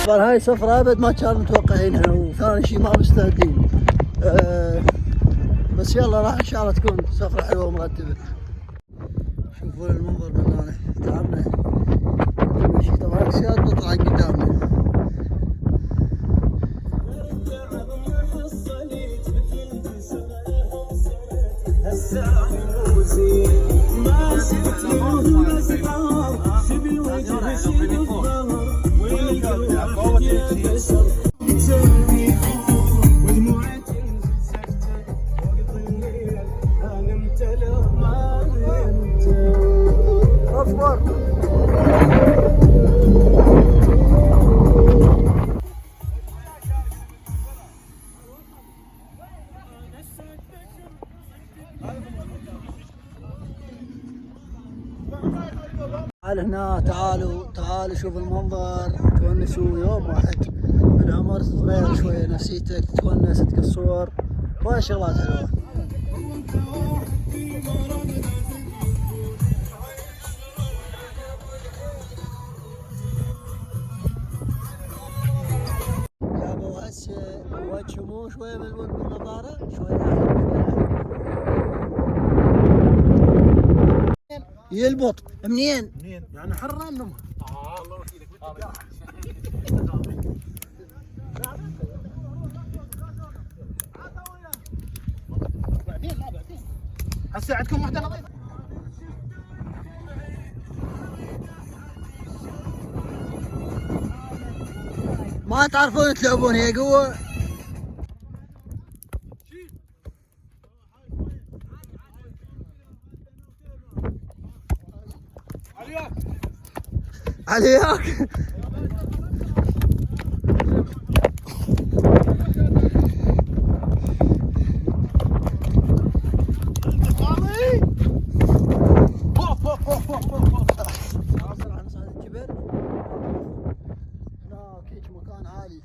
هاي سفرة ابد ما كانوا متوقعينها، وثاني شيء ما مستعدين. بس يلا راح ان شاء الله تكون سفرة حلوة ومرتبة. شوفوا المنظر من هنا تعبنا نمشي، طبعا السيارة تطلع قدامنا. تعال هنا، تعالوا شوفوا المنظر، تونسوا يوم واحد بالعمر، تتغير شوية نفسيتك، تتونس، تقصور، وهاي شغلات حلوة. جابوا هسه وجهموا شوية بالنظارة، شوية يلبط منين؟ يعني حرة منهم. الله وكيلك هسه عندكم وحدة نظيفة. ما تعرفون تلعبون، هي قوة. عليك مكان عالي،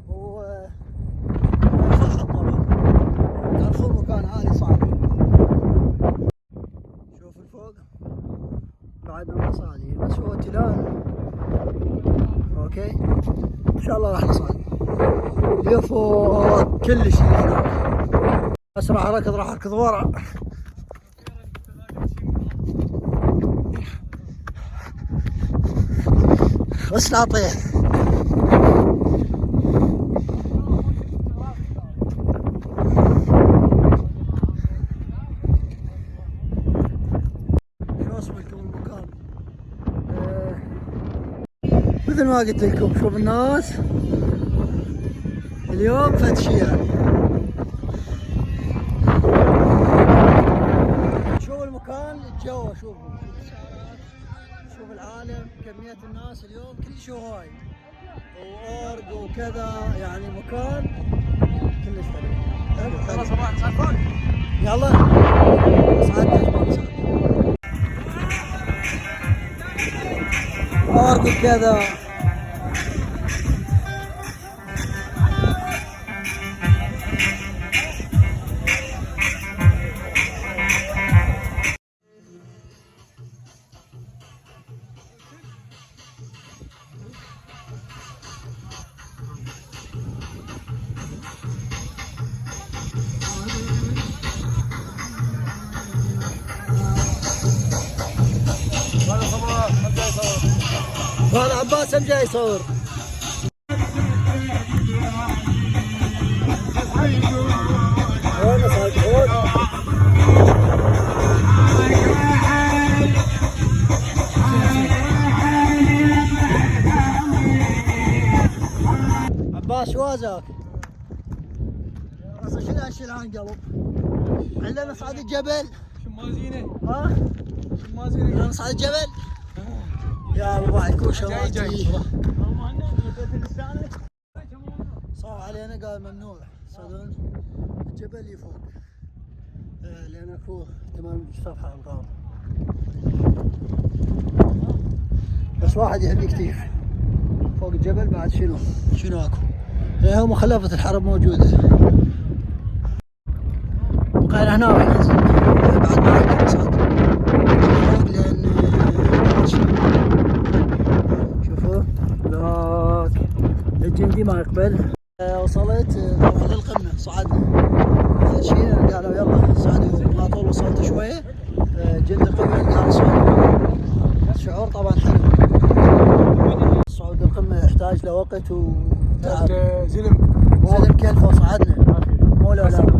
هو صعب طبعا، تعرفون مكان عالي صعب. شوف الفوق بعدنا ما صعد، بس هو تلال. اوكي ان شاء الله راح نصعد لفوق كل شيء هناك. بس راح اركض ورا. بس لا اطيح. مثل ما قلت لكم، شوف الناس اليوم فتشيها. شوف المكان، الجو، شوفوا شوف العالم، كمية الناس اليوم كلش هواي، وأورق وكذا، يعني مكان كلش حلو. حلو. يلا صعدنا أورق وكذا. هذا عباس هم جاي يصور. وين صار؟ عباس شوازك؟ اصلا شنو هالشيء عن قلب؟ عندنا نصعد الجبل. شمازينه. ها؟ شمازينه. نصعد الجبل؟ يا ابو بعد كل شغلاتي. صار علينا قال ممنوع صدون الجبل اللي فوق، لان اكو تمام سطح الغار، بس واحد يهدي كتير فوق الجبل. بعد شنو اكو؟ هي مخلفة الحرب موجودة. بقينا هنا راح ننزل بعد ما عندنا صوت لأن شوفوا ذاك الجندي ما يقبل. وصلت طبعا للقمة، صعدنا شيء قالوا يلا صعدوا، ما طول وصلت شوية جند قمة قال صعدوا. شعور طبعا حلو. صعود القمة يحتاج لوقت وتعب. زلم كلفة وصعدنا مو لا صحيح.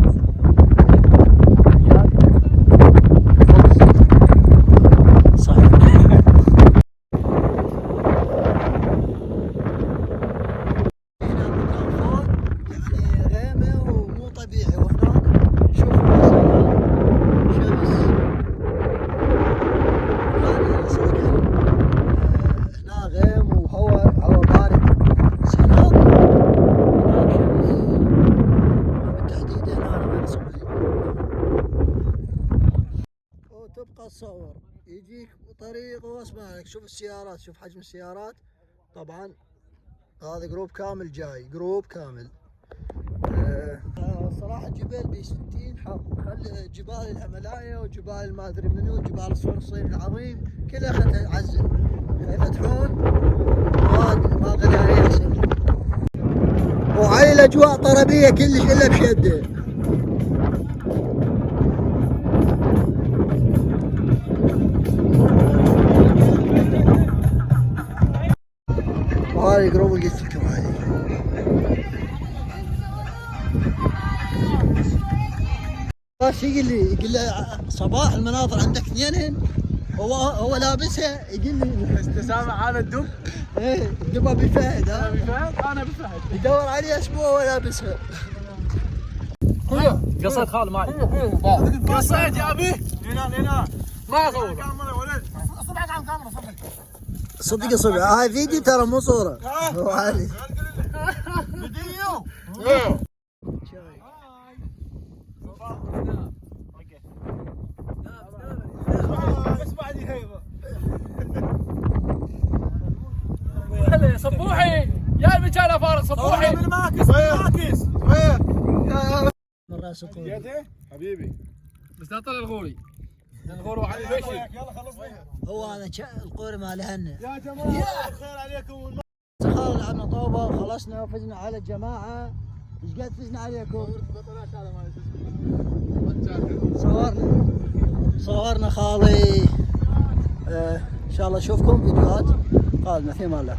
تبقى تصور يجيك طريق واسمع لك، شوف السيارات، شوف حجم السيارات. طبعا هذا جروب كامل جاي، جروب كامل. صراحة جبال ب 60 حر، خلي جبال الهملايا وجبال ما ادري منو وجبال الصور الصين العظيم كلها خلها تعزل، يفتحون ما غدا يحسن. وعلي الاجواء طربية كلش الا بشدة. وهذه جروب اللي قلت لكم هذه. شو يقول لي صباح المناظر عندك اثنين، هو لابسها يقول لي تسامع على الدب. ايه الدب ابي فهد. انا بفهد انا بفهد يدور عليه اسبوع وهو لابسها. قصيت خال معي. قصيت يا ابي. هنا ما اصور كاميرا ولد. صبعك على الكاميرا صدق صبع هاي فيديو ترى مو صورة. هو عالي فيديو. صبوحي يا الرجال فارس صبوحي بالماكس مرة سطور حبيبي بس لا طلع الغوري الغوري وعلي بشر. يلا خلصنا. هو انا القوري مال هنا يا جماعه خير عليكم. خلاص لعبنا طوبة وخلصنا وفزنا على الجماعة. ايش قد فزنا عليكم؟ صورنا خالي. ان شاء الله اشوفكم فيديوهات قادمة في امان الله.